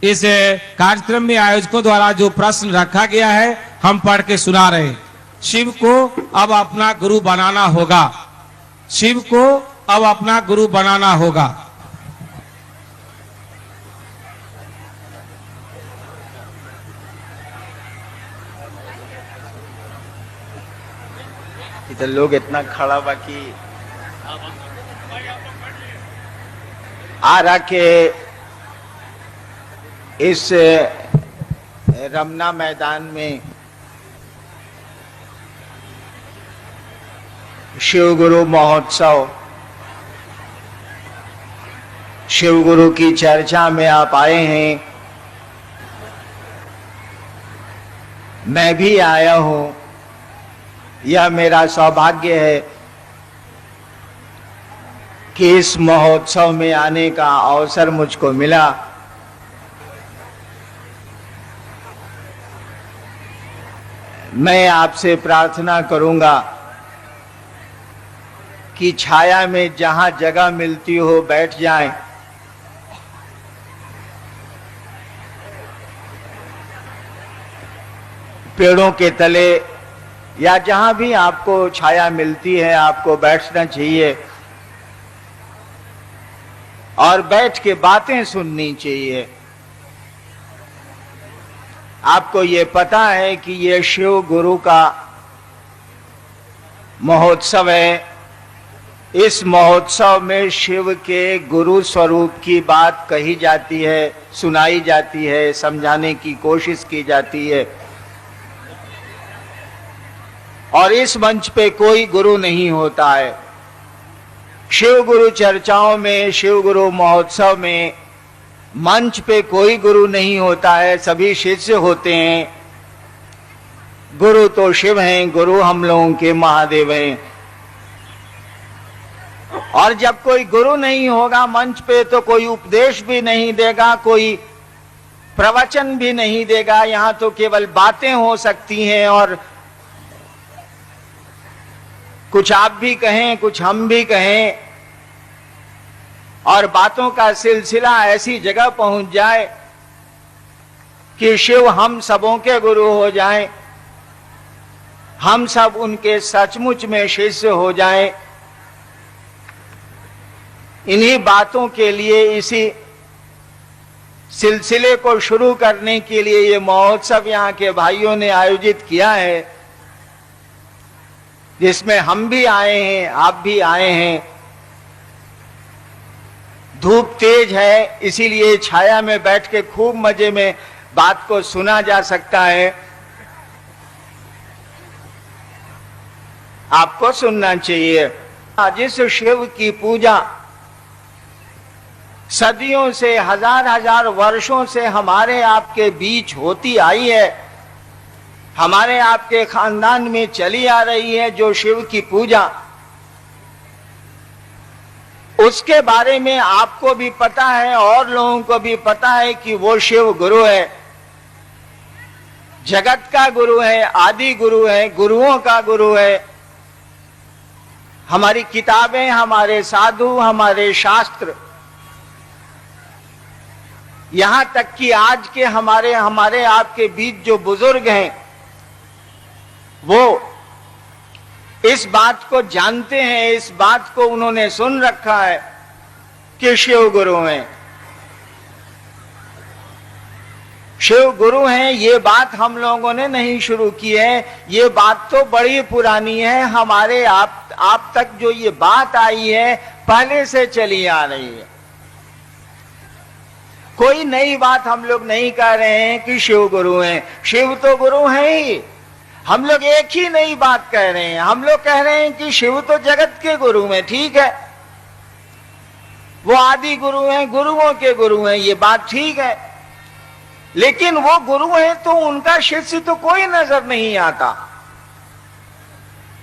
इस कार्यक्रम में आयोजकों द्वारा जो प्रश्न रखा गया है हम पढ़ के सुना रहे हैं। शिव को अब अपना गुरु बनाना होगा। शिव को अब अपना गुरु बनाना होगा। इधर लोग इतना खड़ा बाकी आ रहा के इस रमना मैदान में शिव गुरु महोत्सव, शिव गुरु की चर्चा में आप आए हैं। मैं भी आया हूं। यह मेरा सौभाग्य है कि इस महोत्सव में आने का अवसर मुझको मिला। मैं आपसे प्रार्थना करूंगा कि छाया में जहां जगह मिलती हो बैठ जाएं। पेड़ों के तले या जहां भी आपको छाया मिलती है आपको बैठना चाहिए और बैठ के बातें सुननी चाहिए। आपको ये पता है कि ये शिव गुरु का महोत्सव है। इस महोत्सव में शिव के गुरु स्वरूप की बात कही जाती है, सुनाई जाती है, समझाने की कोशिश की जाती है। और इस मंच पे कोई गुरु नहीं होता है। शिव गुरु चर्चाओं में, शिव गुरु महोत्सव में मंच पे कोई गुरु नहीं होता है, सभी शिष्य होते हैं। गुरु तो शिव हैं, गुरु हम लोगों के महादेव हैं। और जब कोई गुरु नहीं होगा मंच पे तो कोई उपदेश भी नहीं देगा, कोई प्रवचन भी नहीं देगा। यहां तो केवल बातें हो सकती हैं और कुछ आप भी कहें, कुछ हम भी कहें और बातों का सिलसिला ऐसी जगह पहुंच जाए कि शिव हम सबों के गुरु हो जाएं, हम सब उनके सचमुच में शिष्य हो जाएं। इन्हीं बातों के लिए, इसी सिलसिले को शुरू करने के लिए ये महोत्सव यहाँ के भाइयों ने आयोजित किया है, जिसमें हम भी आए हैं, आप भी आए हैं। धूप तेज है, इसीलिए छाया में बैठ के खूब मजे में बात को सुना जा सकता है। आपको सुनना चाहिए। जिस शिव की पूजा सदियों से, हजार हजार वर्षों से हमारे आपके बीच होती आई है, हमारे आपके खानदान में चली आ रही है, जो शिव की पूजा, उसके बारे में आपको भी पता है और लोगों को भी पता है कि वो शिव गुरु है, जगत का गुरु है, आदि गुरु है, गुरुओं का गुरु है। हमारी किताबें, हमारे साधु, हमारे शास्त्र, यहां तक कि आज के हमारे आपके बीच जो बुजुर्ग हैं वो इस बात को जानते हैं, इस बात को उन्होंने सुन रखा है कि शिव गुरु हैं। शिव गुरु हैं, ये बात हम लोगों ने नहीं शुरू की है, ये बात तो बड़ी पुरानी है। हमारे आप तक जो ये बात आई है पहले से चली आ रही है। कोई नई बात हम लोग नहीं कह रहे हैं कि शिव गुरु हैं। शिव तो गुरु हैं ही। हम लोग एक ही नई बात कह रहे हैं। हम लोग कह रहे हैं कि शिव तो जगत के गुरु हैं, ठीक है, वो आदि गुरु हैं, गुरुओं के गुरु हैं, ये बात ठीक है। लेकिन वो गुरु हैं तो उनका शिष्य तो कोई नजर नहीं आता।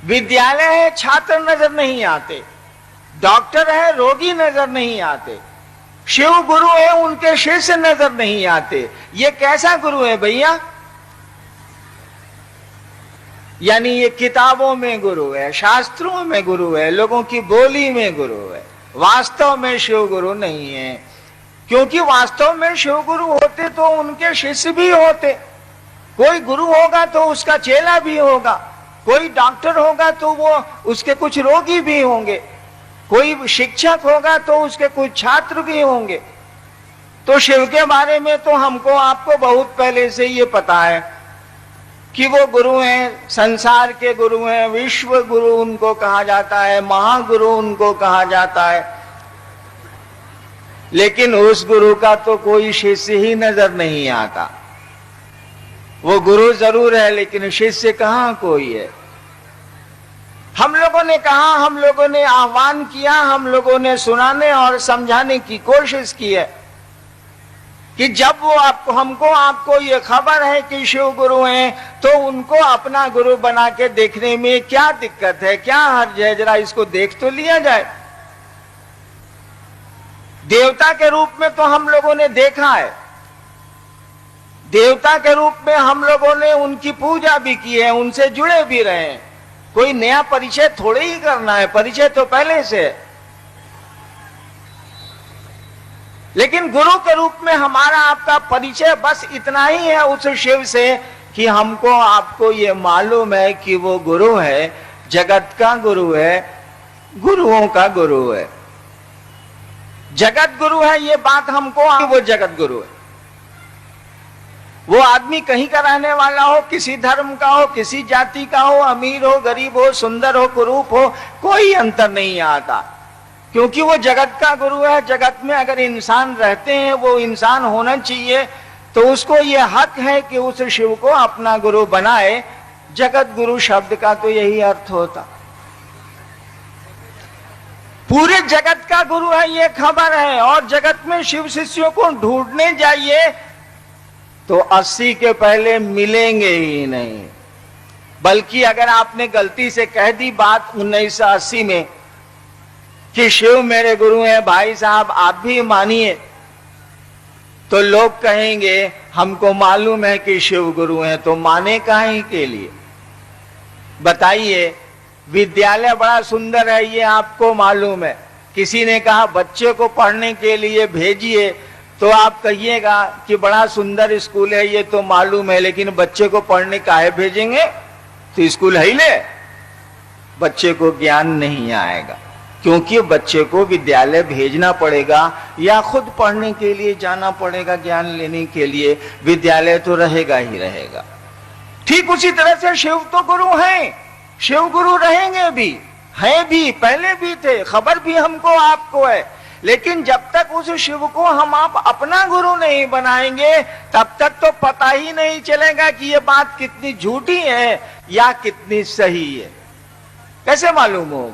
विद्यालय है, छात्र नजर नहीं आते। डॉक्टर है, रोगी नजर नहीं आते। शिव गुरु है, उनके शिष्य नजर नहीं आते। ये कैसा गुरु है भैया? यानी ये किताबों में गुरु है, शास्त्रों में गुरु है, लोगों की बोली में गुरु है, वास्तव में शिव गुरु नहीं है। क्योंकि वास्तव में शिव गुरु होते तो उनके शिष्य भी होते। कोई गुरु होगा तो उसका चेला भी होगा, कोई डॉक्टर होगा तो वो उसके कुछ रोगी भी होंगे, कोई शिक्षक होगा तो उसके कुछ छात्र भी होंगे। तो शिव के बारे में तो हमको आपको बहुत पहले से ये पता है कि वो गुरु हैं, संसार के गुरु हैं, विश्व गुरु उनको कहा जाता है, महागुरु उनको कहा जाता है। लेकिन उस गुरु का तो कोई शिष्य ही नजर नहीं आता। वो गुरु जरूर है लेकिन शिष्य कहां कोई है। हम लोगों ने कहा, हम लोगों ने आह्वान किया, हम लोगों ने सुनाने और समझाने की कोशिश की है कि जब वो आपको ये खबर है कि शिव गुरु हैं, तो उनको अपना गुरु बना के देखने में क्या दिक्कत है, क्या हर्ज है, जरा इसको देख तो लिया जाए। देवता के रूप में तो हम लोगों ने देखा है, देवता के रूप में हम लोगों ने उनकी पूजा भी की है, उनसे जुड़े भी रहे हैं। कोई नया परिचय थोड़े ही करना है, परिचय तो पहले से है। लेकिन गुरु के रूप में हमारा आपका परिचय बस इतना ही है उस शिव से कि हमको आपको ये मालूम है कि वो गुरु है, जगत का गुरु है, गुरुओं का गुरु है, जगत गुरु है। ये बात हमको, वो जगत गुरु है। वो आदमी कहीं का रहने वाला हो, किसी धर्म का हो, किसी जाति का हो, अमीर हो, गरीब हो, सुंदर हो, कुरूप हो, कोई अंतर नहीं आता, क्योंकि वो जगत का गुरु है। जगत में अगर इंसान रहते हैं, वो इंसान होना चाहिए, तो उसको ये हक है कि उस शिव को अपना गुरु बनाए। जगत गुरु शब्द का तो यही अर्थ होता। पूरे जगत का गुरु है ये खबर है, और जगत में शिव शिष्यों को ढूंढने जाइए तो 80 के पहले मिलेंगे ही नहीं। बल्कि अगर आपने गलती से कह दी बात 1980 में कि शिव मेरे गुरु हैं, भाई साहब आप भी मानिए, तो लोग कहेंगे हमको मालूम है कि शिव गुरु हैं, तो माने काहे के लिए। बताइए, विद्यालय बड़ा सुंदर है ये आपको मालूम है, किसी ने कहा बच्चे को पढ़ने के लिए भेजिए, तो आप कहिएगा कि बड़ा सुंदर स्कूल है ये तो मालूम है, लेकिन बच्चे को पढ़ने काहे भेजेंगे, तो स्कूल है ही ले, बच्चे को ज्ञान नहीं आएगा। क्योंकि बच्चे को विद्यालय भेजना पड़ेगा या खुद पढ़ने के लिए जाना पड़ेगा, ज्ञान लेने के लिए, विद्यालय तो रहेगा ही रहेगा। ठीक उसी तरह से शिव तो गुरु हैं, शिव गुरु रहेंगे भी, हैं भी, पहले भी थे, खबर भी हमको आपको है। लेकिन जब तक उस शिव को हम आप अपना गुरु नहीं बनाएंगे, तब तक तो पता ही नहीं चलेगा कि ये बात कितनी झूठी है या कितनी सही है। कैसे मालूम हो?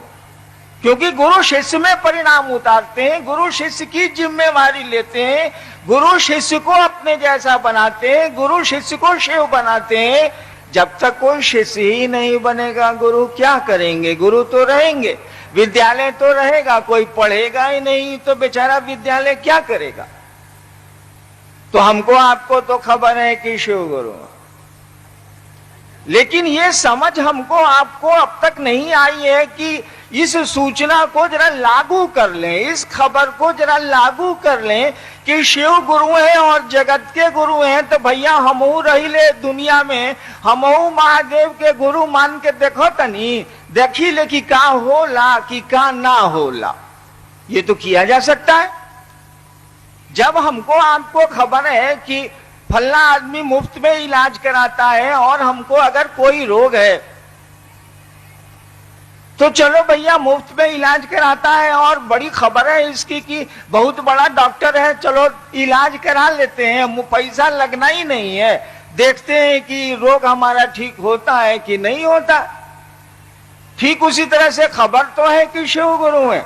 क्योंकि गुरु शिष्य में परिणाम उतारते हैं, गुरु शिष्य की जिम्मेवारी लेते हैं, गुरु शिष्य को अपने जैसा बनाते हैं, गुरु शिष्य को शिव बनाते हैं। जब तक कोई शिष्य ही नहीं बनेगा, गुरु क्या करेंगे? गुरु तो रहेंगे, विद्यालय तो रहेगा, कोई पढ़ेगा ही नहीं तो बेचारा विद्यालय क्या करेगा। तो हमको आपको तो खबर है कि शिव गुरु, लेकिन ये समझ हमको आपको अब तक नहीं आई है कि इस सूचना को जरा लागू कर लें, इस खबर को जरा लागू कर लें कि शिव गुरु हैं और जगत के गुरु हैं, तो भैया हमहू रही ले दुनिया में, हमहू महादेव के गुरु मान के देखो तनी, देखी ले कि का होला कि का ना होला। ये तो किया जा सकता है। जब हमको आपको खबर है कि फल्ला आदमी मुफ्त में इलाज कराता है और हमको अगर कोई रोग है तो चलो भैया मुफ्त में इलाज कराता है, और बड़ी खबर है इसकी कि बहुत बड़ा डॉक्टर है, चलो इलाज करा लेते हैं, पैसा लगना ही नहीं है, देखते हैं कि रोग हमारा ठीक होता है कि नहीं होता। ठीक उसी तरह से खबर तो है कि शिव गुरु है,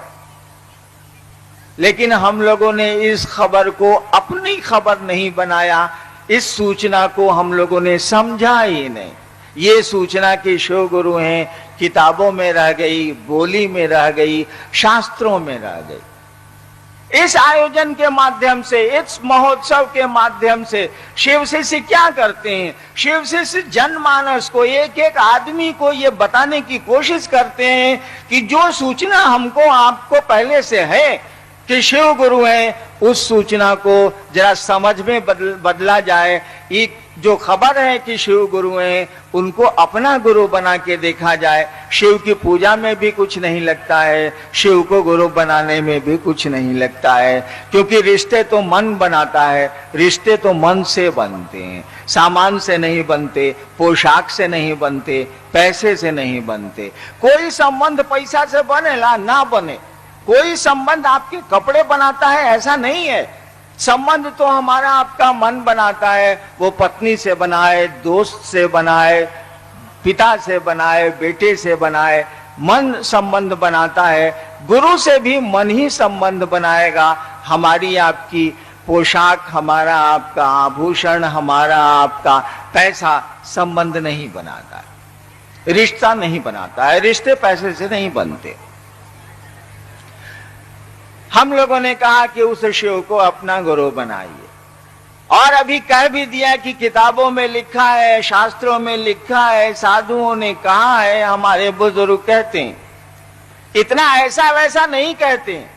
लेकिन हम लोगों ने इस खबर को अपनी खबर नहीं बनाया, इस सूचना को हम लोगों ने समझा ही नहीं। ये सूचना कि शिव गुरु हैं किताबों में रह गई, बोली में रह गई, शास्त्रों में रह गई। इस आयोजन के माध्यम से, इस महोत्सव के माध्यम से शिव शिष्य क्या करते हैं? शिव शिष्य जनमानस को, एक एक आदमी को ये बताने की कोशिश करते हैं कि जो सूचना हमको आपको पहले से है कि शिव गुरु हैं, उस सूचना को जरा समझ में बदला जाए। एक जो खबर है कि शिव गुरु हैं, उनको अपना गुरु बना के देखा जाए। शिव की पूजा में भी कुछ नहीं लगता है, शिव को गुरु बनाने में भी कुछ नहीं लगता है, क्योंकि रिश्ते तो मन बनाता है, रिश्ते तो मन से बनते हैं, सामान से नहीं बनते, पोशाक से नहीं बनते, पैसे से नहीं बनते। कोई संबंध पैसा से बने ना बने, कोई संबंध आपके कपड़े बनाता है ऐसा नहीं है। संबंध तो हमारा आपका मन बनाता है, वो पत्नी से बनाए, दोस्त से बनाए, पिता से बनाए, बेटे से बनाए, मन संबंध बनाता है। गुरु से भी मन ही संबंध बनाएगा। हमारी आपकी पोशाक, हमारा आपका आभूषण, हमारा आपका पैसा संबंध नहीं बनाता है, रिश्ता नहीं बनाता है। रिश्ते पैसे से नहीं बनते। हम लोगों ने कहा कि उस शिव को अपना गुरु बनाइए, और अभी कह भी दिया कि किताबों में लिखा है, शास्त्रों में लिखा है, साधुओं ने कहा है, हमारे बुजुर्ग कहते हैं। इतना ऐसा वैसा नहीं कहते हैं।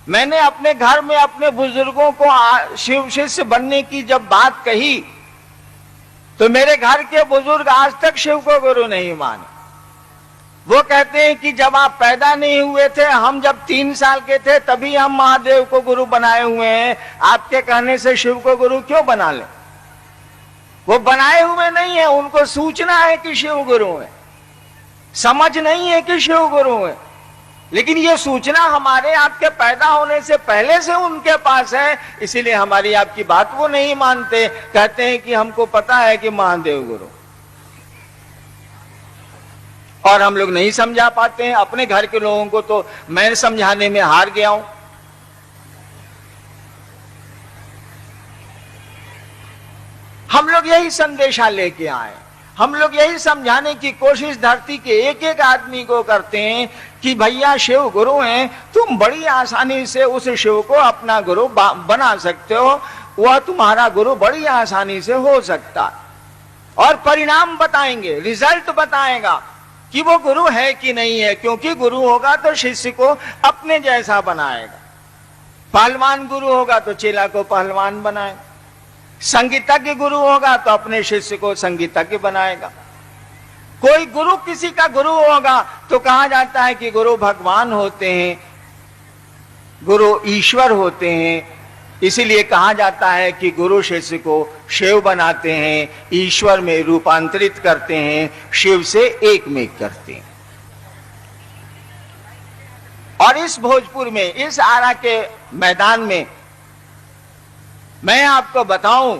मैंने अपने घर में अपने बुजुर्गों को शिव शिष्य बनने की जब बात कही, तो मेरे घर के बुजुर्ग आज तक शिव को गुरु नहीं माने। वो कहते हैं कि जब आप पैदा नहीं हुए थे, हम जब 3 साल के थे, तभी हम महादेव को गुरु बनाए हुए हैं। आपके कहने से शिव को गुरु क्यों बना ले? वो बनाए हुए नहीं है, उनको सूचना है कि शिव गुरु है, समझ नहीं है कि शिव गुरु है। लेकिन ये सूचना हमारे आपके पैदा होने से पहले से उनके पास है, इसीलिए हमारी आपकी बात वो नहीं मानते। कहते हैं कि हमको पता है कि महादेव गुरु, और हम लोग नहीं समझा पाते हैं। अपने घर के लोगों को तो मैं समझाने में हार गया हूं। हम लोग यही संदेशा लेके आए, हम लोग यही समझाने की कोशिश धरती के एक एक आदमी को करते हैं कि भैया शिव गुरु हैं, तुम बड़ी आसानी से उस शिव को अपना गुरु बना सकते हो, वह तुम्हारा गुरु बड़ी आसानी से हो सकता है। और परिणाम बताएंगे, रिजल्ट बताएगा कि वो गुरु है कि नहीं है, क्योंकि गुरु होगा तो शिष्य को अपने जैसा बनाएगा। पहलवान गुरु होगा तो चेला को पहलवान बनाएगा, संगीतज्ञ गुरु होगा तो अपने शिष्य को संगीतज्ञ बनाएगा। कोई गुरु किसी का गुरु होगा तो कहा जाता है कि गुरु भगवान होते हैं, गुरु ईश्वर होते हैं। इसीलिए कहा जाता है कि गुरु शिष्य को शिव बनाते हैं, ईश्वर में रूपांतरित करते हैं, शिव से एक में करते हैं। और इस भोजपुर में, इस आरा के मैदान में मैं आपको बताऊं,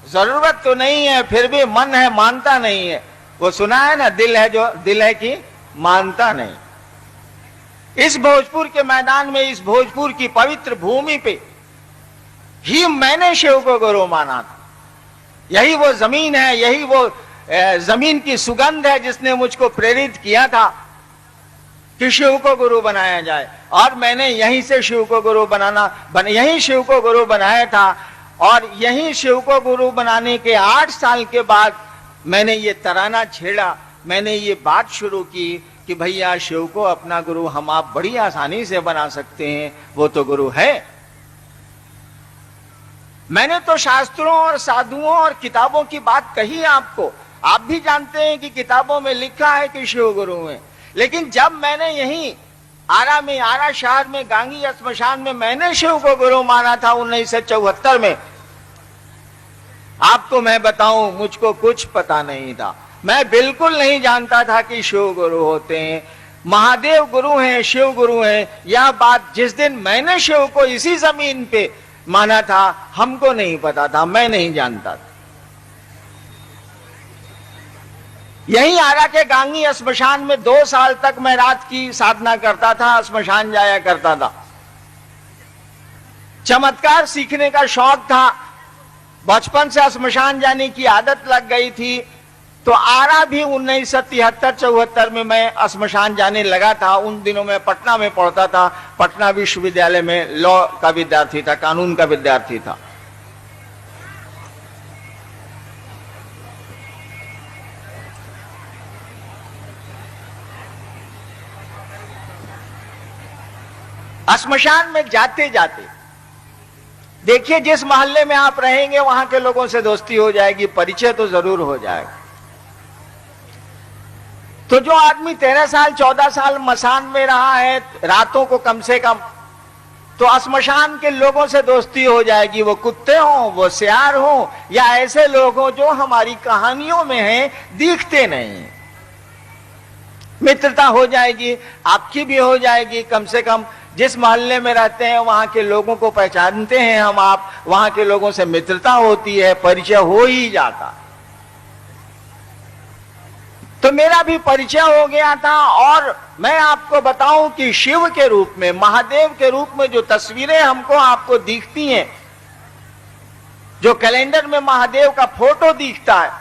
जरूरत तो नहीं है, फिर भी मन है मानता नहीं है। वो सुना है ना, दिल है जो दिल है कि मानता नहीं। इस भोजपुर के मैदान में, इस भोजपुर की पवित्र भूमि पे ही मैंने शिव को गुरु माना था। यही वो जमीन है, यही वो जमीन की सुगंध है जिसने मुझको प्रेरित किया था कि शिव को गुरु बनाया जाए। और मैंने यहीं से शिव को गुरु यहीं शिव को गुरु बनाया था। और यहीं शिव को गुरु बनाने के 8 साल के बाद मैंने ये तराना छेड़ा, मैंने ये बात शुरू की कि भैया शिव को अपना गुरु हम आप बड़ी आसानी से बना सकते हैं, वो तो गुरु है। मैंने तो शास्त्रों और साधुओं और किताबों की बात कही आपको। आप भी जानते हैं कि किताबों में लिखा है कि शिव गुरु हैं। लेकिन जब मैंने यहीं आरा शहर में गांगी श्मशान में मैंने शिव को गुरु माना था 1974 में, आपको मैं बताऊं, मुझको कुछ पता नहीं था। मैं बिल्कुल नहीं जानता था कि शिव गुरु होते हैं, महादेव गुरु हैं, शिव गुरु हैं। यह बात जिस दिन मैंने शिव को इसी जमीन पे माना था, हमको नहीं पता था, मैं नहीं जानता था। यही आरा के गांगी श्मशान में 2 साल तक मैं रात की साधना करता था, श्मशान जाया करता था। चमत्कार सीखने का शौक था, बचपन से श्मशान जाने की आदत लग गई थी। तो आरा भी 1973-74 में मैं श्मशान जाने लगा था। उन दिनों में पटना में पढ़ता था, पटना विश्वविद्यालय में लॉ का विद्यार्थी था, कानून का विद्यार्थी था। श्मशान में जाते जाते देखिए, जिस मोहल्ले में आप रहेंगे वहां के लोगों से दोस्ती हो जाएगी, परिचय तो जरूर हो जाएगा। तो जो आदमी 13 साल 14 साल मसान में रहा है रातों को कम से कम, तो श्मशान के लोगों से दोस्ती हो जाएगी। वो कुत्ते हों, वो सियार हों, या ऐसे लोग हों जो हमारी कहानियों में हैं, दिखते नहीं। मित्रता हो जाएगी, आपकी भी हो जाएगी। कम से कम जिस मोहल्ले में रहते हैं वहां के लोगों को पहचानते हैं हम, आप वहां के लोगों से मित्रता होती है, परिचय हो ही जाता। तो मेरा भी परिचय हो गया था। और मैं आपको बताऊं कि शिव के रूप में, महादेव के रूप में जो तस्वीरें हमको आपको दिखती हैं, जो कैलेंडर में महादेव का फोटो दिखता है,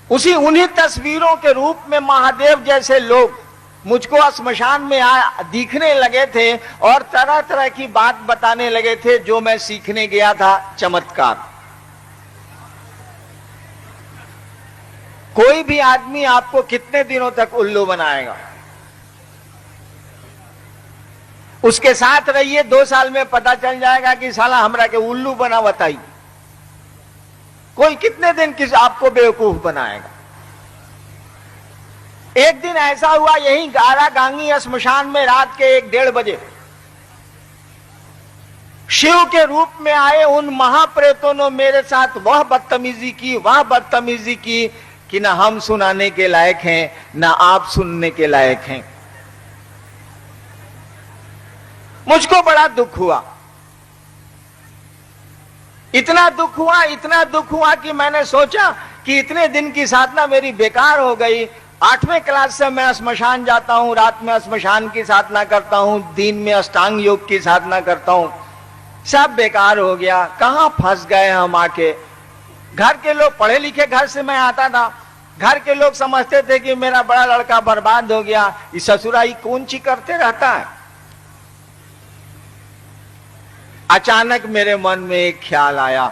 उन्हीं तस्वीरों के रूप में महादेव जैसे लोग मुझको श्मशान में दिखने लगे थे और तरह तरह की बात बताने लगे थे जो मैं सीखने गया था। चमत्कार। कोई भी आदमी आपको कितने दिनों तक उल्लू बनाएगा? उसके साथ रहिए, 2 साल में पता चल जाएगा कि साला हमरा के उल्लू बना बताई। कोई कितने दिन किस आपको बेवकूफ बनाएगा? एक दिन ऐसा हुआ, यही गारा गांगी श्मशान में रात के 1-1:30 बजे शिव के रूप में आए उन महाप्रेतों ने मेरे साथ वह बदतमीजी की कि ना हम सुनाने के लायक हैं, ना आप सुनने के लायक हैं। मुझको बड़ा दुख हुआ, इतना दुख हुआ कि मैंने सोचा कि इतने दिन की साधना मेरी बेकार हो गई। 8वें क्लास से मैं श्मशान जाता हूं, रात में श्मशान की साधना करता हूं, दिन में अष्टांग योग की साधना करता हूं, सब बेकार हो गया। कहां फंस गए हम आके। घर के लोग, पढ़े लिखे घर से मैं आता था, घर के लोग समझते थे कि मेरा बड़ा लड़का बर्बाद हो गया, इस ससुराई कौन सी करते रहता है। अचानक मेरे मन में एक ख्याल आया,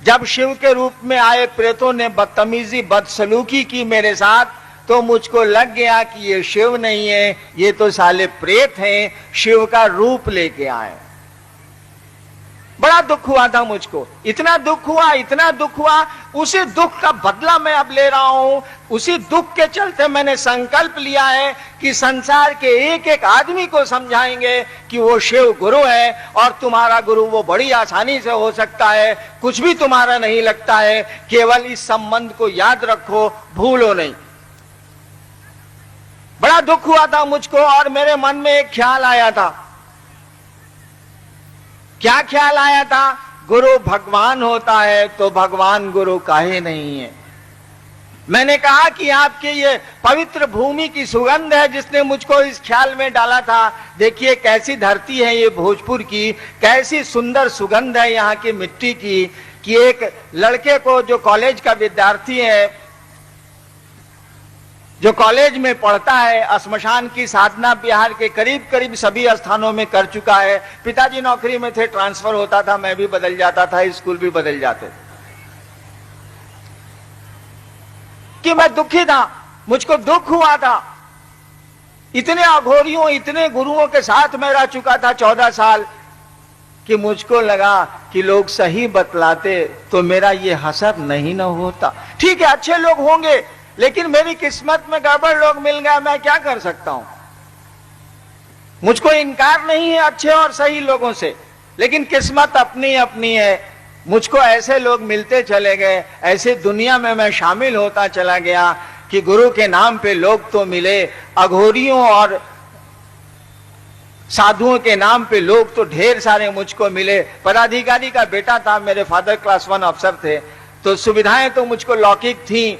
जब शिव के रूप में आए प्रेतों ने बदतमीजी बदसलूकी की मेरे साथ, तो मुझको लग गया कि ये शिव नहीं है, ये तो साले प्रेत हैं, शिव का रूप लेके आए। बड़ा दुख हुआ था मुझको, इतना दुख हुआ। उसी दुख का बदला मैं अब ले रहा हूं। उसी दुख के चलते मैंने संकल्प लिया है कि संसार के एक एक आदमी को समझाएंगे कि वो शिव गुरु है, और तुम्हारा गुरु वो बड़ी आसानी से हो सकता है, कुछ भी तुम्हारा नहीं लगता है, केवल इस संबंध को याद रखो, भूलो नहीं। बड़ा दुख हुआ था मुझको, और मेरे मन में एक ख्याल आया था। क्या ख्याल आया था? गुरु भगवान होता है तो भगवान गुरु काहे नहीं है। मैंने कहा कि आपके ये पवित्र भूमि की सुगंध है जिसने मुझको इस ख्याल में डाला था। देखिए कैसी धरती है ये भोजपुर की, कैसी सुंदर सुगंध है यहाँ की मिट्टी की, कि एक लड़के को जो कॉलेज का विद्यार्थी है, जो कॉलेज में पढ़ता है, श्मशान की साधना बिहार के करीब करीब सभी स्थानों में कर चुका है। पिताजी नौकरी में थे, ट्रांसफर होता था, मैं भी बदल जाता था, स्कूल भी बदल जाते थे। कि मैं दुखी था, मुझको दुख हुआ था। इतने अघोरियों, इतने गुरुओं के साथ मैं रह चुका था 14 साल, कि मुझको लगा कि लोग सही बतलाते तो मेरा ये हसर नहीं न होता। ठीक है, अच्छे लोग होंगे, लेकिन मेरी किस्मत में गड़बड़ लोग मिल गए, मैं क्या कर सकता हूं। मुझको इनकार नहीं है अच्छे और सही लोगों से, लेकिन किस्मत अपनी अपनी है। मुझको ऐसे लोग मिलते चले गए, ऐसे दुनिया में मैं शामिल होता चला गया कि गुरु के नाम पे लोग तो मिले, अघोरियों और साधुओं के नाम पे लोग तो ढेर सारे मुझको मिले। पदाधिकारी का बेटा था, मेरे फादर क्लास 1 अफसर थे, तो सुविधाएं तो मुझको लौकिक थी,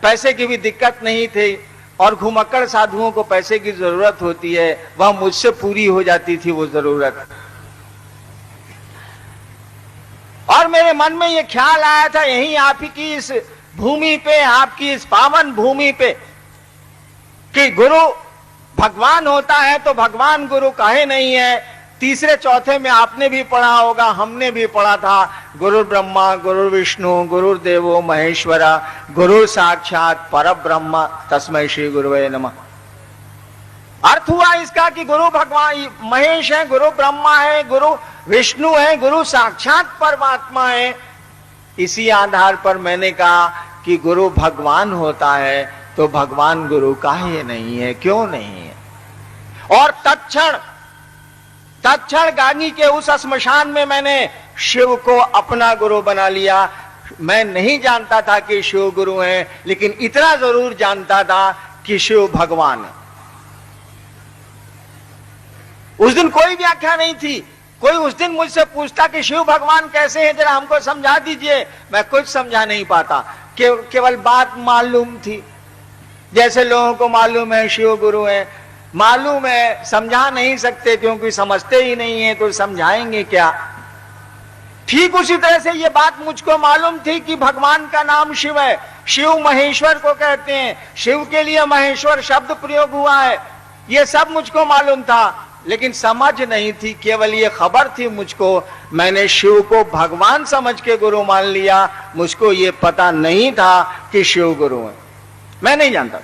पैसे की भी दिक्कत नहीं थी, और घुमक्कड़ साधुओं को पैसे की जरूरत होती है, वह मुझसे पूरी हो जाती थी वो जरूरत। और मेरे मन में ये ख्याल आया था, यहीं आप ही की इस भूमि पे, आपकी इस पावन भूमि पे, कि गुरु भगवान होता है तो भगवान गुरु काहे नहीं है। तीसरे चौथे में आपने भी पढ़ा होगा, हमने भी पढ़ा था, गुरु ब्रह्मा गुरु विष्णु गुरुदेवो महेश्वरा गुरु साक्षात परब्रह्म तस्मै श्री गुरुवे नमः। अर्थ हुआ इसका कि गुरु भगवान महेश है, गुरु ब्रह्मा है, गुरु विष्णु है, गुरु साक्षात परमात्मा है। इसी आधार पर मैंने कहा कि गुरु भगवान होता है तो भगवान गुरु काहे नहीं है, क्यों नहीं है? और तत्क्षण गांगी के उस श्मशान में मैंने शिव को अपना गुरु बना लिया। मैं नहीं जानता था कि शिव गुरु हैं, लेकिन इतना जरूर जानता था कि शिव भगवान है। उस दिन कोई व्याख्या नहीं थी। कोई उस दिन मुझसे पूछता कि शिव भगवान कैसे हैं, जरा हमको समझा दीजिए। मैं कुछ समझा नहीं पाता, केवल बात मालूम थी। जैसे लोगों को मालूम है शिव गुरु है, मालूम है, समझा नहीं सकते क्योंकि समझते ही नहीं है, तो समझाएंगे क्या? ठीक उसी तरह से ये बात मुझको मालूम थी कि भगवान का नाम शिव है। शिव महेश्वर को कहते हैं, शिव के लिए महेश्वर शब्द प्रयोग हुआ है, ये सब मुझको मालूम था, लेकिन समझ नहीं थी। केवल ये खबर थी मुझको। मैंने शिव को भगवान समझ के गुरु मान लिया। मुझको ये पता नहीं था कि शिव गुरु है, मैं नहीं जानता।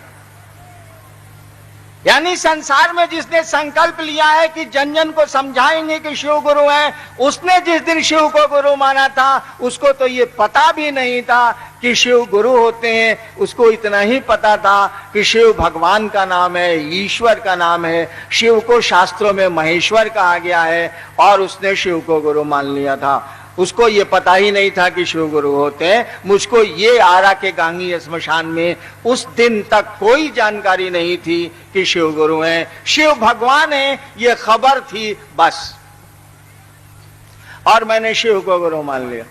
यानी संसार में जिसने संकल्प लिया है कि जन जन को समझाएंगे कि शिव गुरु हैं, उसने जिस दिन शिव को गुरु माना था, उसको तो ये पता भी नहीं था कि शिव गुरु होते हैं। उसको इतना ही पता था कि शिव भगवान का नाम है, ईश्वर का नाम है। शिव को शास्त्रों में महेश्वर कहा गया है और उसने शिव को गुरु मान लिया था। उसको ये पता ही नहीं था कि शिव गुरु होते हैं। मुझको ये आरा के गांगी श्मशान में उस दिन तक कोई जानकारी नहीं थी कि शिव गुरु हैं, शिव भगवान हैं, ये खबर थी बस। और मैंने शिव को गुरु मान लिया।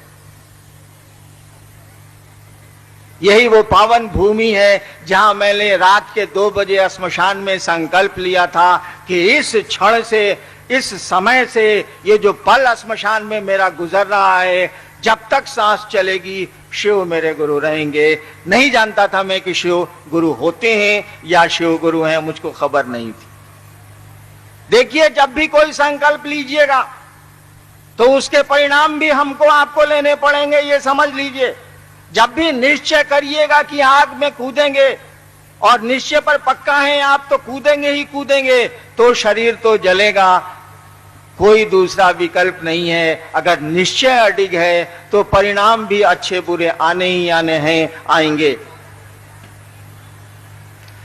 यही वो पावन भूमि है जहां मैंने रात के 2 बजे श्मशान में संकल्प लिया था कि इस क्षण से, इस समय से, ये जो पल श्मशान में मेरा गुजर रहा है, जब तक सांस चलेगी शिव मेरे गुरु रहेंगे। नहीं जानता था मैं कि शिव गुरु होते हैं या शिव गुरु हैं, मुझको खबर नहीं थी। देखिए, जब भी कोई संकल्प लीजिएगा तो उसके परिणाम भी हमको आपको लेने पड़ेंगे, ये समझ लीजिए। जब भी निश्चय करिएगा कि आग में कूदेंगे और निश्चय पर पक्का है आप, तो कूदेंगे ही कूदेंगे, तो शरीर तो जलेगा, कोई दूसरा विकल्प नहीं है। अगर निश्चय अडिग है तो परिणाम भी अच्छे बुरे आने ही आने हैं, आएंगे।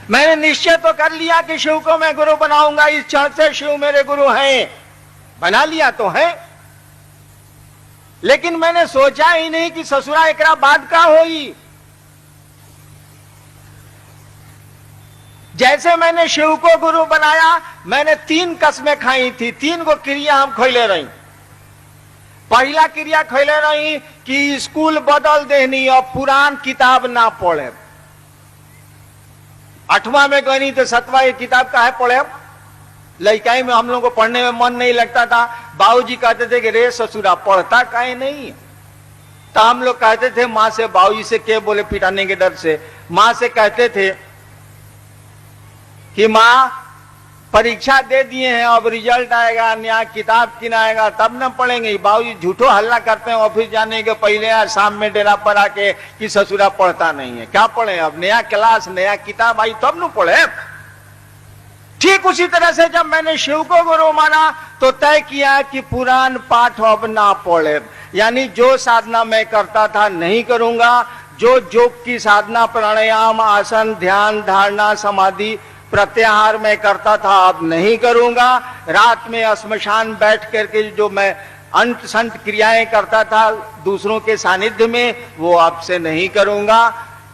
मैंने निश्चय तो कर लिया कि शिव को मैं गुरु बनाऊंगा, इस क्षण से शिव मेरे गुरु हैं, बना लिया तो है। लेकिन मैंने सोचा ही नहीं कि ससुरा एकरा बाद का होई। जैसे मैंने शिव को गुरु बनाया, मैंने 3 कसमें खाई थी, 3 गो क्रिया हम खैले रही। पहला क्रिया खैले रही कि स्कूल बदल देनी और पुरान किताब ना पढ़े। 8वां में गई तो 7वां ये किताब का है पढ़े। लड़काई में हम लोगों को पढ़ने में मन नहीं लगता था। बाबूजी कहते थे कि रे ससुरा पढ़ता काहे नहीं, तो हम लोग कहते थे माँ से, बाबूजी से क्या बोले पिटाने के डर से, माँ से कहते थे कि माँ परीक्षा दे दिए हैं, अब रिजल्ट आएगा, नया किताब किनाएगा तब न पढ़ेंगे। बाबूजी झूठो हल्ला करते हैं ऑफिस जाने के पहले या शाम में डेरा पर आके कि ससुरा पढ़ता नहीं है। क्या पढ़े, अब नया क्लास नया किताब आई तब न पढ़े। ठीक उसी तरह से जब मैंने शिव को गुरु माना तो तय किया कि पुराण पाठ अब ना पढ़े। यानी जो साधना मैं करता था नहीं करूंगा, जो योग की साधना, प्राणायाम, आसन, ध्यान, धारणा, समाधि, प्रत्याहार में करता था अब नहीं करूंगा। रात में श्मशान बैठ करके जो मैं अंत संत क्रियाएं करता था दूसरों के सानिध्य में, वो अब से नहीं करूंगा।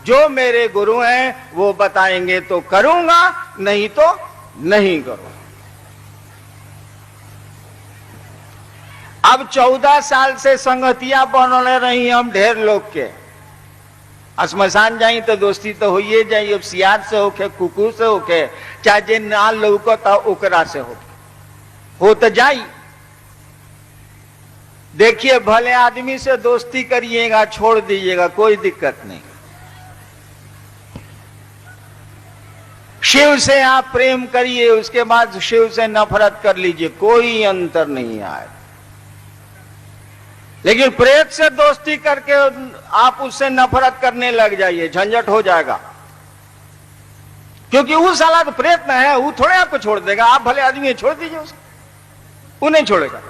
जो मेरे गुरु हैं वो बताएंगे तो करूंगा, नहीं तो नहीं करूंगा। अब 14 साल से संगतियां बनने रही हम ढेर लोग के। श्मशान जाई तो दोस्ती तो होइए जाई, अब सियार से होके, कुकुर से होके, चाहे जे ना लौकता ओकरा से हो तो जाई। देखिए, भले आदमी से दोस्ती करिएगा, छोड़ दीजिएगा, कोई दिक्कत नहीं। शिव से आप प्रेम करिए, उसके बाद शिव से नफरत कर लीजिए, कोई अंतर नहीं आए। लेकिन प्रेत से दोस्ती करके आप उससे नफरत करने लग जाइए, झंझट हो जाएगा। क्योंकि वो साला तो प्रेत है, वो थोड़े आपको छोड़ देगा। आप भले आदमी छोड़ दीजिए उसको, वो नहीं छोड़ेगा।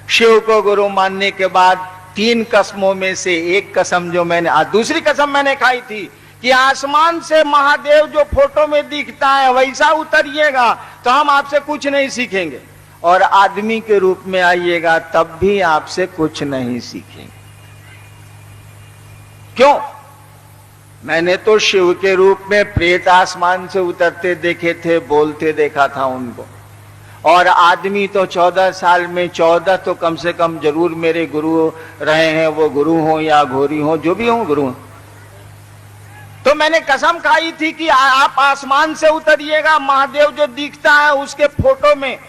शिव को गुरु मानने के बाद 3 कसमों में से एक कसम जो मैंने दूसरी कसम मैंने खाई थी कि आसमान से महादेव जो फोटो में दिखता है वैसा उतरिएगा तो हम आपसे कुछ नहीं सीखेंगे, और आदमी के रूप में आइएगा तब भी आपसे कुछ नहीं सीखेंगे। क्यों? मैंने तो शिव के रूप में प्रेत आसमान से उतरते देखे थे, बोलते देखा था उनको, और आदमी तो 14 साल में 14 तो कम से कम जरूर मेरे गुरु रहे हैं, वो गुरु हो या घोरी हो, जो भी हो गुरु। तो मैंने कसम खाई थी कि आप आसमान से उतरिएगा, महादेव जो दिखता है उसके फोटो में,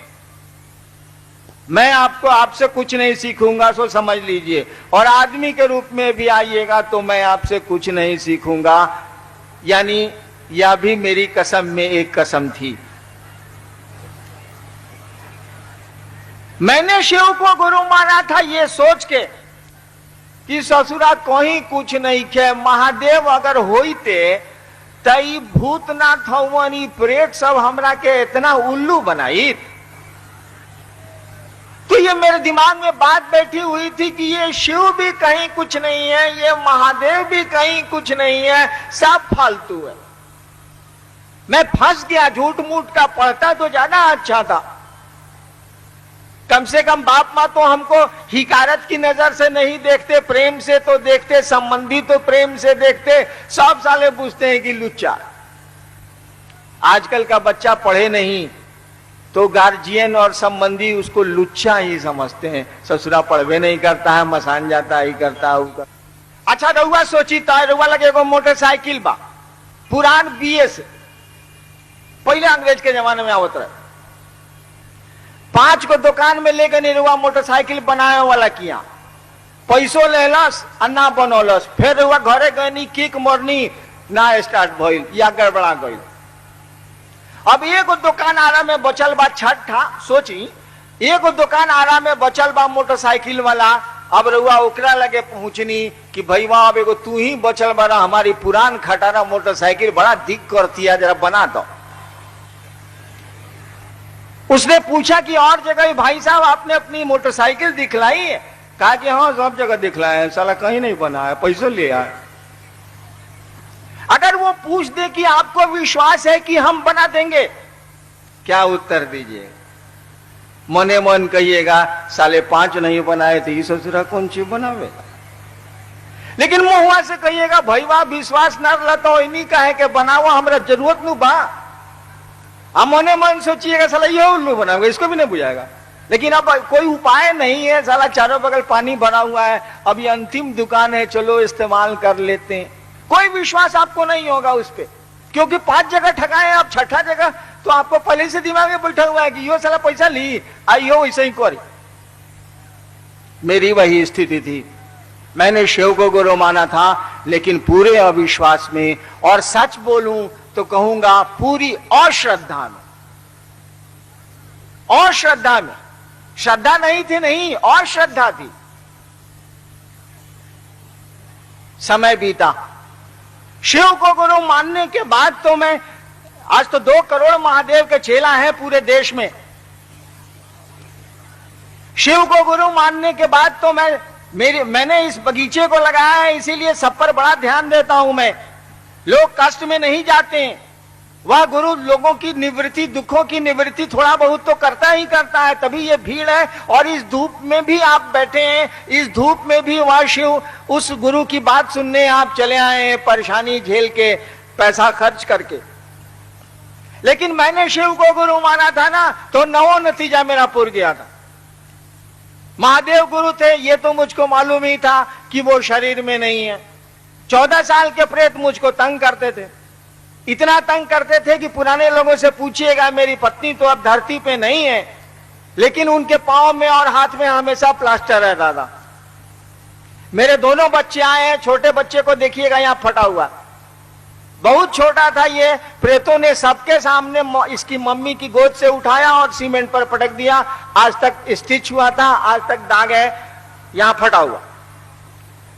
मैं आपसे कुछ नहीं सीखूंगा, सो समझ लीजिए। और आदमी के रूप में भी आइएगा तो मैं आपसे कुछ नहीं सीखूंगा। यानी यह भी मेरी कसम में एक कसम थी। मैंने शिव को गुरु माना था ये सोच के कि ससुरा कोई कुछ नहीं खे, महादेव अगर होते तई भूतनाथ हवनी प्रेत सब हमरा के इतना उल्लू बनाई। तो ये मेरे दिमाग में बात बैठी हुई थी कि ये शिव भी कहीं कुछ नहीं है, ये महादेव भी कहीं कुछ नहीं है, सब फालतू है। मैं फंस गया, झूठ मूठ का पढ़ता तो ज्यादा अच्छा था। कम से कम बाप माँ तो हमको हिकारत की नजर से नहीं देखते, प्रेम से तो देखते, संबंधी तो प्रेम से देखते। सब साले पूछते हैं कि लुच्चा। आजकल का बच्चा पढ़े नहीं तो गार्जियन और संबंधी उसको लुच्चा ही समझते हैं। ससुरा पढ़वे नहीं करता है, मसान जाता ही करता है। अच्छा रउआ सोची रउआ लगे एगो मोटरसाइकिल बा पुरान BS, पहले अंग्रेज के जमाने में आवत रहे। 5 को दुकान में लेकर निरुआ मोटरसाइकिल बनाए वाला किया, पैसों लेलस अन्ना बनौलस, फिर रुआ घरे गनी किक मरनी ना स्टार्ट भइल या गड़बड़ा गई। अब एगो दुकान आरा में बचल बा छठा, सोची एगो दुकान आरा में बचल बा मोटरसाइकिल वाला। अब रुआ ओकरा लगे पहुंचनी कि भैया अब एगो तू ही बचल बड़ा, हमारी पुरान खटारा मोटरसाइकिल बड़ा दिक करती है, जरा बना दो। उसने पूछा कि और जगह भाई साहब आपने अपनी मोटरसाइकिल दिखलाई है? कहा कि हाँ सब जगह दिखलाए हैं, साला कहीं नहीं बना है, पैसों ले आए। अगर वो पूछ दे कि आपको विश्वास है कि हम बना देंगे, क्या उत्तर दीजिए? मने मन कहिएगा साले 5 नहीं बनाए थे, ससुरा कौन चीज बनावेगा। लेकिन मुंह से कहिएगा भैया विश्वास न रहता इन्हीं का है कि बनावा, हमरा जरूरत नहीं बा। अब मने मन सोचिएगा साला ये उल्लू बनाएगा, इसको भी नहीं बुझाएगा। लेकिन अब कोई उपाय नहीं है, साला चारों बगल पानी भरा हुआ है, अब ये अंतिम दुकान है, चलो इस्तेमाल कर लेते हैं। कोई विश्वास आपको नहीं होगा उस पर, क्योंकि 5 जगह ठगाए, आप छठा जगह तो आपको पहले से दिमाग में बैठा हुआ है कि यो साला पैसा ली आइयो वैसे ही करी। मेरी वही स्थिति थी। मैंने शिव को गुरु माना था, लेकिन पूरे अविश्वास में, और सच बोलूं तो कहूंगा पूरी अश्रद्धा में। अश्रद्धा में, श्रद्धा नहीं थी, नहीं अश्रद्धा थी। समय बीता। शिव को गुरु मानने के बाद तो मैं, आज तो 2 करोड़ महादेव के चेला हैं पूरे देश में। शिव को गुरु मानने के बाद तो मैंने इस बगीचे को लगाया है, इसीलिए सब पर बड़ा ध्यान देता हूं मैं। लोग कष्ट में नहीं जाते हैं, वह गुरु लोगों की निवृत्ति, दुखों की निवृत्ति थोड़ा बहुत तो करता ही करता है, तभी ये भीड़ है। और इस धूप में भी आप बैठे हैं, इस धूप में भी वह शिव उस गुरु की बात सुनने आप चले आए हैं, परेशानी झेल के, पैसा खर्च करके। लेकिन मैंने शिव को गुरु माना था ना, तो 9 नतीजा मेरा पूर गया था। महादेव गुरु थे ये तो मुझको मालूम ही था कि वो शरीर में नहीं है। 14 साल के प्रेत मुझको तंग करते थे, इतना तंग करते थे कि पुराने लोगों से पूछिएगा, मेरी पत्नी तो अब धरती पे नहीं है, लेकिन उनके पांव में और हाथ में हमेशा प्लास्टर रहता था। मेरे दोनों बच्चे आए हैं, छोटे बच्चे को देखिएगा यहां फटा हुआ, बहुत छोटा था ये। प्रेतों ने सबके सामने इसकी मम्मी की गोद से उठाया और सीमेंट पर पटक दिया। आज तक स्टिच हुआ था, आज तक दाग है, यहां फटा हुआ।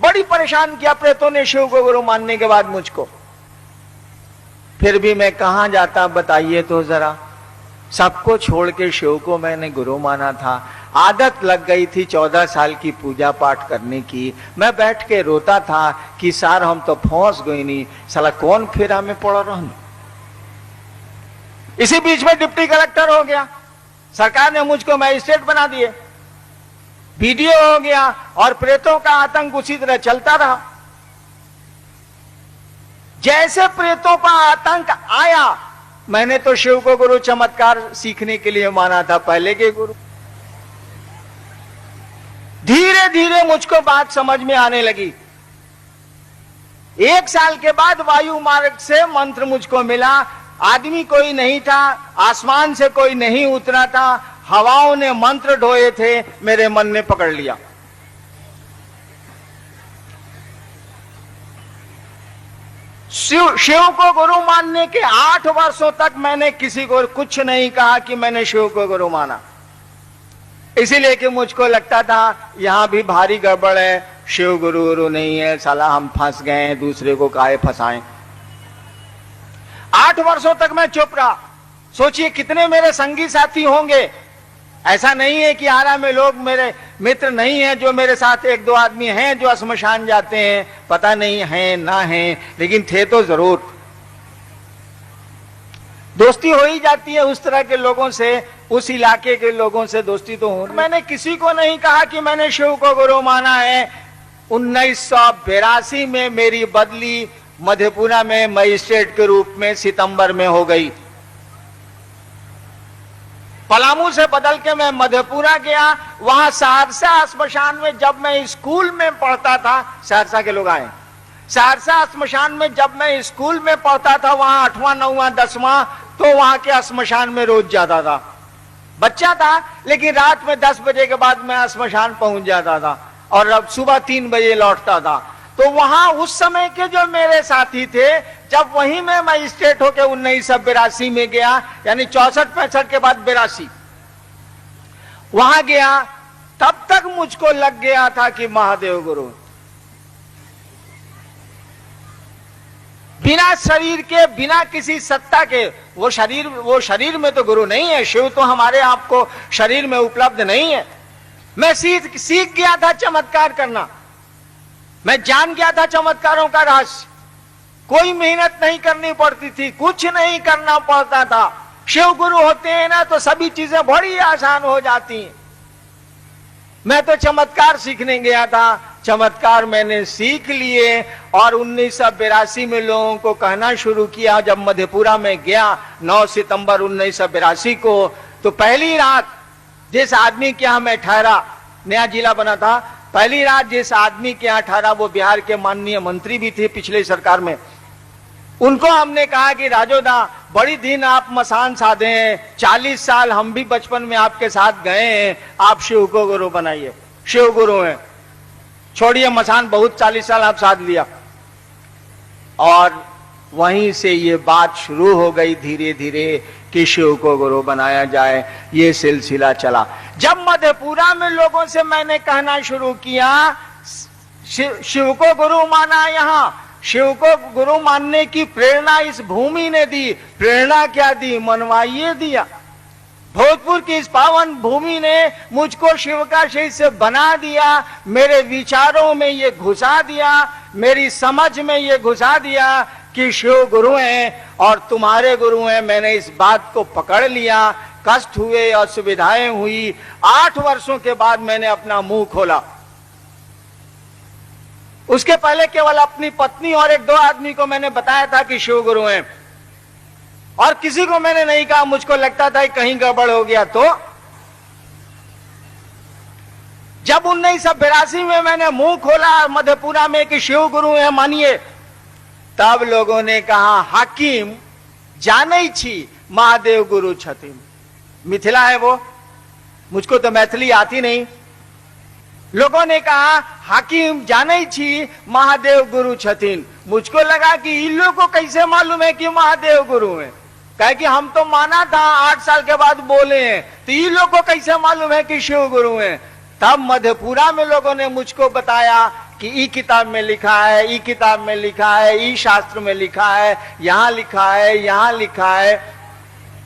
बड़ी परेशान किया प्रेतों ने शिव को गुरु मानने के बाद मुझको। फिर भी मैं कहां जाता बताइए तो जरा। सबको छोड़ के शिव को मैंने गुरु माना था। आदत लग गई थी 14 साल की पूजा पाठ करने की। मैं बैठ के रोता था कि सार हम तो फंस गई नहीं, साला कौन फेरा में पड़ रहा हूं। इसी बीच में डिप्टी कलेक्टर हो गया, सरकार ने मुझको मजिस्ट्रेट बना दिए, वीडियो हो गया और प्रेतों का आतंक उसी तरह चलता रहा। जैसे प्रेतों का आतंक आया, मैंने तो शिव को गुरु चमत्कार सीखने के लिए माना था, पहले के गुरु। धीरे धीरे मुझको बात समझ में आने लगी। 1 साल के बाद वायु मार्ग से मंत्र मुझको मिला। आदमी कोई नहीं था, आसमान से कोई नहीं उतरा था, हवाओं ने मंत्र ढोए थे, मेरे मन ने पकड़ लिया। शिव को गुरु मानने के 8 वर्षों तक मैंने किसी को कुछ नहीं कहा कि मैंने शिव को गुरु माना, इसीलिए कि मुझको लगता था यहां भी भारी गड़बड़ है, शिव गुरु नहीं है, साला हम फंस गए हैं, दूसरे को काहे फंसाएं। 8 वर्षों तक मैं चुप रहा। सोचिए कितने मेरे संगी साथी होंगे। ऐसा नहीं है कि आरा में लोग मेरे मित्र नहीं हैं, जो मेरे साथ 1-2 आदमी हैं जो श्मशान जाते हैं, पता नहीं है ना है, लेकिन थे तो जरूर। दोस्ती हो ही जाती है उस तरह के लोगों से, उस इलाके के लोगों से दोस्ती तो हो। मैंने किसी को नहीं कहा कि मैंने शिव को गुरु माना है। 1982 में मेरी बदली मधेपुरा में मजिस्ट्रेट के रूप में सितंबर में हो गई। पलामू से बदल के मैं मधेपुरा गया। वहां सहरसा श्मशान में जब मैं स्कूल में पढ़ता था, सहरसा के लोग आए, सहरसा श्मशान में जब मैं स्कूल में पढ़ता था, वहां 8वां 9वां 10वां, तो वहां के श्मशान में रोज जाता था। बच्चा था लेकिन रात में 10 बजे के बाद मैं श्मशान पहुंच जाता था और अब सुबह 3 बजे लौटता था। तो वहां उस समय के जो मेरे साथी थे, जब वहीं मैं मजिस्ट्रेट होकर 1982 में गया, यानी 64-65 के बाद 82 वहां गया, तब तक मुझको लग गया था कि महादेव गुरु। बिना शरीर के, बिना किसी सत्ता के, वो शरीर में तो गुरु नहीं है। शिव तो हमारे आपको शरीर में उपलब्ध नहीं है। मैं सीख गया था चमत्कार करना। मैं जान गया था चमत्कारों का रहस्य। कोई मेहनत नहीं करनी पड़ती थी, कुछ नहीं करना पड़ता था। शिव गुरु होते हैं ना तो सभी चीजें बड़ी आसान हो जाती हैं। मैं तो चमत्कार सीखने गया था। चमत्कार मैंने सीख लिए और 1982 में लोगों को कहना शुरू किया। जब मधेपुरा में गया 9 सितंबर 1982 को, तो पहली रात जिस आदमी के यहां मैं ठहरा, नया जिला बना था, पहली रात जिस आदमी के यहां ठहरा वो बिहार के माननीय मंत्री भी थे पिछले सरकार में। उनको हमने कहा कि राजोदा, बड़ी दिन आप मसान साधे हैं, 40 साल हम भी बचपन में आपके साथ गए हैं, आप शिव को गुरु बनाइए। शिव गुरु हैं, छोड़िए मसान, बहुत 40 साल आप साध लिया। और वहीं से ये बात शुरू हो गई धीरे धीरे कि शिव को गुरु बनाया जाए। ये सिलसिला चला। जब मधेपुरा में लोगों से मैंने कहना शुरू किया, शिव को गुरु माना, यहां शिव को गुरु मानने की प्रेरणा इस भूमि ने दी। प्रेरणा क्या दी? मनवाइए दिया। भोजपुर की इस पावन भूमि ने मुझको शिव का शिष्य बना दिया। मेरे विचारों में ये घुसा दिया, मेरी समझ में ये घुसा दिया कि शिव गुरु हैं और तुम्हारे गुरु हैं। मैंने इस बात को पकड़ लिया। कष्ट हुए, असुविधाएं हुई। 8 वर्षों के बाद मैंने अपना मुंह खोला। उसके पहले केवल अपनी पत्नी और 1-2 आदमी को मैंने बताया था कि शिव गुरु हैं, और किसी को मैंने नहीं कहा। मुझको लगता था कि कहीं गड़बड़ हो गया। तो जब 1982 में मैंने मुंह खोला मधेपुरा में कि शिव गुरु हैं मानिए, तब लोगों ने कहा हाकिम जाने छी महादेव गुरु छथिन। मिथिला है वो, मुझको तो मैथिली आती नहीं। लोगों ने कहा हाकिम जाने छी महादेव गुरु छथिन। मुझको लगा कि इन लोगों को कैसे मालूम है कि महादेव गुरु हैं, कहे कि हम तो माना था 8 साल के बाद बोले हैं, तो इन लोगों को कैसे मालूम है कि शिव गुरु हैं। तब मधेपुरा में लोगों ने मुझको बताया कि ई किताब में लिखा है, ई किताब में लिखा है, ई शास्त्र में लिखा है, यहां लिखा है, यहां लिखा है।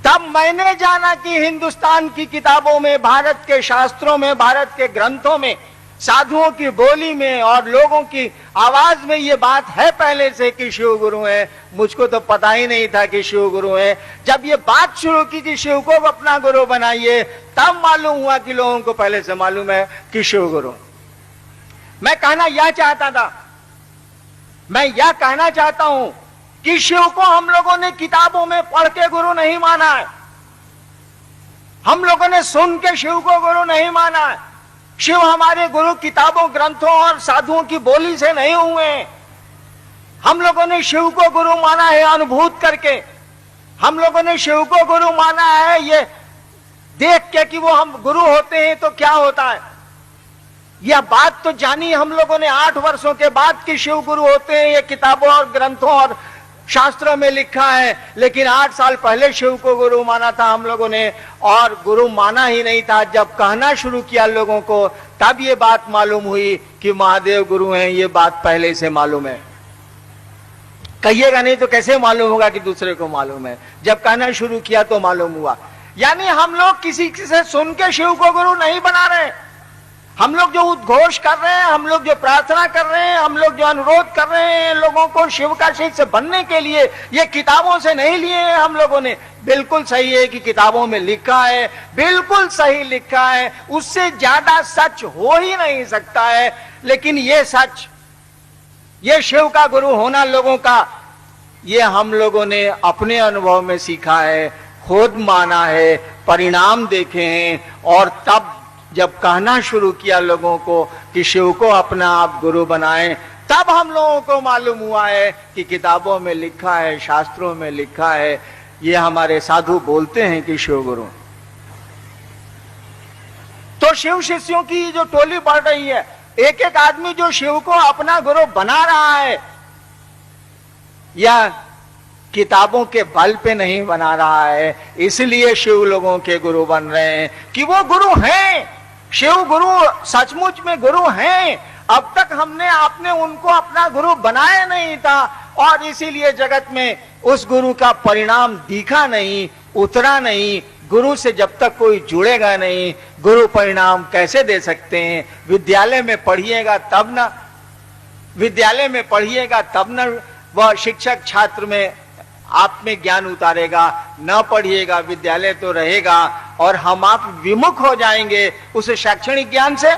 तब मैंने जाना कि हिंदुस्तान की किताबों में, भारत के शास्त्रों में, भारत के ग्रंथों में, साधुओं की बोली में और लोगों की आवाज में ये बात है पहले से कि शिव गुरु है। मुझको तो पता ही नहीं था कि शिव गुरु है। जब ये बात शुरू की कि शिव को अपना गुरु बनाइए, तब मालूम हुआ कि लोगों को पहले से मालूम है कि शिव गुरु। मैं कहना यह चाहता था, मैं यह कहना चाहता हूं कि शिव को हम लोगों ने किताबों में पढ़ के गुरु नहीं माना है, हम लोगों ने सुन के शिव को गुरु नहीं माना है। शिव हमारे गुरु किताबों, ग्रंथों और साधुओं की बोली से नहीं हुए। हम लोगों ने शिव को गुरु माना है अनुभूत करके। हम लोगों ने शिव को गुरु माना है ये देख के कि वो हम गुरु होते हैं तो क्या होता है। यह बात तो जानी हम लोगों ने 8 वर्षों के बाद कि शिव गुरु होते हैं, ये किताबों और ग्रंथों और शास्त्रों में लिखा है। लेकिन 8 साल पहले शिव को गुरु माना था हम लोगों ने, और गुरु माना ही नहीं था। जब कहना शुरू किया लोगों को, तब ये बात मालूम हुई कि महादेव गुरु हैं। ये बात पहले से मालूम है। कहिएगा नहीं तो कैसे मालूम होगा कि दूसरे को मालूम है। जब कहना शुरू किया तो मालूम हुआ। यानी हम लोग किसी से सुन के शिव को गुरु नहीं बना रहे। हम लोग जो उद्घोष कर रहे हैं, हम लोग जो प्रार्थना कर रहे हैं, हम लोग जो अनुरोध कर रहे हैं लोगों को शिव का शिष्य बनने के लिए, ये किताबों से नहीं लिए हैं हम लोगों ने। बिल्कुल सही है कि किताबों में लिखा है, बिल्कुल सही लिखा है, उससे ज्यादा सच हो ही नहीं सकता है। लेकिन ये सच, ये शिव का गुरु होना लोगों का, ये हम लोगों ने अपने अनुभव में सीखा है, खुद माना है, परिणाम देखे हैं। और तब जब कहना शुरू किया लोगों को कि शिव को अपना आप गुरु बनाएं, तब हम लोगों को मालूम हुआ है कि किताबों में लिखा है, शास्त्रों में लिखा है। ये हमारे साधु बोलते हैं कि शिव गुरु। तो शिव शिष्यों की जो टोली बढ़ रही है, एक एक आदमी जो शिव को अपना गुरु बना रहा है, या किताबों के बल पे नहीं बना रहा है, इसलिए शिव लोगों के गुरु बन रहे हैं कि वो गुरु हैं। शिव गुरु सचमुच में गुरु हैं। अब तक हमने आपने उनको अपना गुरु बनाया नहीं था, और इसीलिए जगत में उस गुरु का परिणाम दिखा नहीं, उतरा नहीं। गुरु से जब तक कोई जुड़ेगा नहीं, गुरु परिणाम कैसे दे सकते हैं। विद्यालय में पढ़िएगा तब ना, विद्यालय में पढ़िएगा तब ना वह शिक्षक छात्र में आप में ज्ञान उतारेगा। न पढ़िएगा, विद्यालय तो रहेगा, और हम आप विमुख हो जाएंगे उस शैक्षणिक ज्ञान से।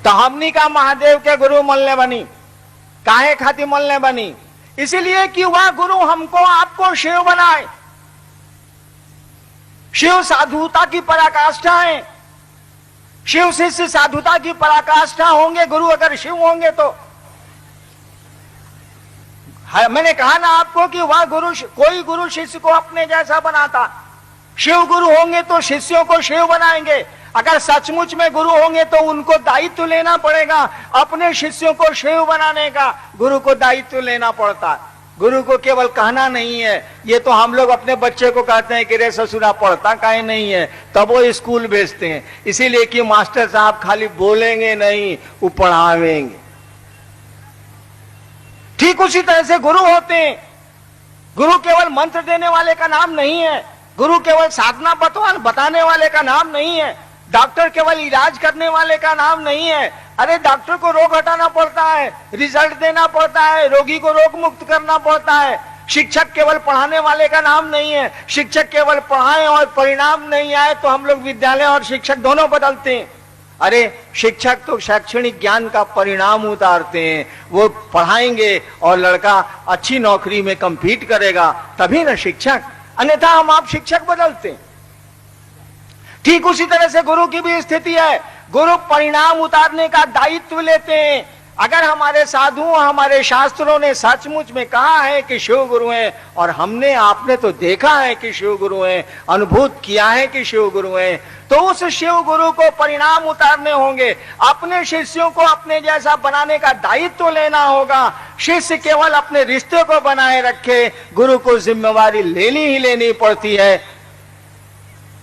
तो हमनी का महादेव के गुरु मलने बनी, काहे खातिर मलने बनी? इसीलिए कि वह गुरु हमको आपको शिव बनाए। शिव साधुता की पराकाष्ठा है। शिव शिष्य साधुता की पराकाष्ठा होंगे गुरु अगर शिव होंगे तो। मैंने कहा ना आपको कि वह गुरु, कोई गुरु शिष्य को अपने जैसा बनाता। शिव गुरु होंगे तो शिष्यों को शिव बनाएंगे। अगर सचमुच में गुरु होंगे तो उनको दायित्व लेना पड़ेगा अपने शिष्यों को शिव बनाने का। गुरु को दायित्व लेना पड़ता है। गुरु को केवल कहना नहीं है। ये तो हम लोग अपने बच्चे को कहते हैं कि रे ससुरा पढ़ता काहे नहीं है, तब वो स्कूल भेजते हैं। इसीलिए कि मास्टर साहब खाली बोलेंगे नहीं, वो पढ़ावेंगे। ठीक उसी तरह से गुरु होते हैं। गुरु केवल मंत्र देने वाले का नाम नहीं है। गुरु केवल साधना बताने वाले का नाम नहीं है। डॉक्टर केवल इलाज करने वाले का नाम नहीं है। अरे डॉक्टर को रोग हटाना पड़ता है, रिजल्ट देना पड़ता है, रोगी को रोग मुक्त करना पड़ता है। शिक्षक केवल पढ़ाने वाले का नाम नहीं है। शिक्षक केवल पढ़ाएं और परिणाम नहीं आए तो हम लोग विद्यालय और शिक्षक दोनों बदलते हैं। अरे शिक्षक तो शैक्षणिक ज्ञान का परिणाम उतारते हैं। वो पढ़ाएंगे और लड़का अच्छी नौकरी में कंपीट करेगा तभी ना शिक्षक, अन्यथा हम आप शिक्षक बदलते हैं। ठीक उसी तरह से गुरु की भी स्थिति है। गुरु परिणाम उतारने का दायित्व लेते हैं। अगर हमारे साधुओं, हमारे शास्त्रों ने सचमुच में कहा है कि शिव गुरु हैं, और हमने आपने तो देखा है कि शिव गुरु हैं, अनुभूत किया है कि शिव गुरु हैं, तो उस शिव गुरु को परिणाम उतारने होंगे। अपने शिष्यों को अपने जैसा बनाने का दायित्व लेना होगा। शिष्य केवल अपने रिश्ते को बनाए रखे, गुरु को जिम्मेवारी लेनी ही लेनी पड़ती है।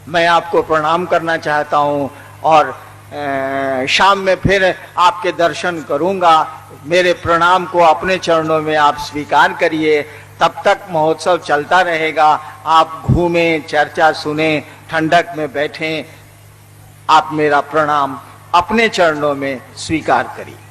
मैं आपको प्रणाम करना चाहता हूं और शाम में फिर आपके दर्शन करूंगा। मेरे प्रणाम को अपने चरणों में आप स्वीकार करिए। तब तक महोत्सव चलता रहेगा। आप घूमें, चर्चा सुने, ठंडक में बैठें। आप मेरा प्रणाम अपने चरणों में स्वीकार करिए।